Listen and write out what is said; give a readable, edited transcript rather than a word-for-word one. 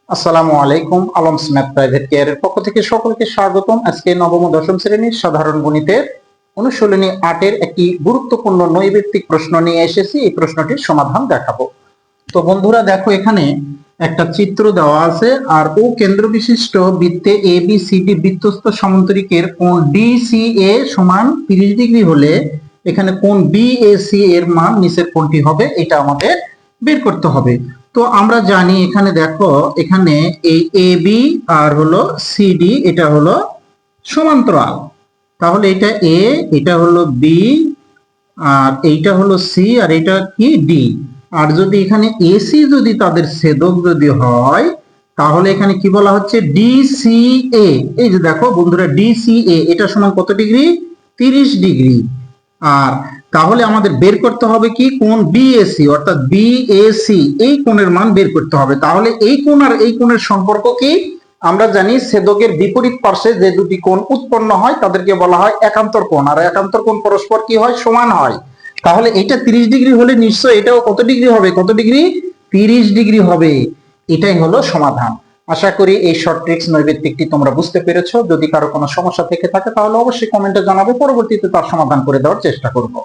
আসসালামু আলাইকুম। Alam's math private কেয়ারের পক্ষ থেকে সকলকে স্বাগতম। আজকে নবম ও দশম শ্রেণীর সাধারণ গণিতের অনুশীলনী 8 এর একটি গুরুত্বপূর্ণ নৈবেত্তিক প্রশ্ন নিয়ে এসেছি। এই প্রশ্নটির সমাধান দেখাবো। তো বন্ধুরা দেখো, এখানে একটা চিত্র দেওয়া আছে আর ও কেন্দ্র বিশিষ্ট বৃত্তে এ বি সি ডি বৃত্তস্থ সমান্তরিকের কোণ ডিসিএ সমান 30 ডিগ্রি হলে এখানে কোণ বিএসি এর মান নিচের কোণটি হবে, এটা আমাদের বের করতে হবে। তো আমরা জানি এখানে দেখো, এখানে এই এ বি আর হলো সিডি এটা হলো সমান্তরাল। তাহলে এটা এ, এটা হলো বি, আর এইটা হলো সি, আর এটা কি ডি। আর যদি এখানে এসি যদি তাদের ছেদক যদি হয়, তাহলে এখানে কি বলা হচ্ছে ডিসিএ। এই যে দেখো বন্ধুরা, ডিসিএ এটা সমান কত ডিগ্রি? 30 ডিগ্রি। আর তাহলে আমাদের বের করতে হবে কি কোণ বিএসি, অর্থাৎ বিএসি এই কোণের মান বের করতে হবে। তাহলে এই কোণ আর এই কোণের সম্পর্ক কি? আমরা জানি ছেদকের বিপরীত পার্শ্বে যে দুটি কোণ উৎপন্ন হয় তাদেরকে বলা হয় একান্তর কোণ, আর একান্তর কোণ পরস্পর কি হয়? সমান হয়। তাহলে এটা 30 ডিগ্রি হলে নিশ্চয় এটাও কত ডিগ্রি হবে? কত ডিগ্রি? 30 ডিগ্রি হবে। এটাই হলো সমাধান। আশা করি এই শর্ট ট্রিক্স নৈবেত্তিকটি তোমরা বুঝতে পেরেছো। যদি কারো কোনো সমস্যা থেকে থাকে তাহলে অবশ্যই কমেন্টে জানাবে, পরবর্তীতে তার সমাধান করে দেওয়ার চেষ্টা করব।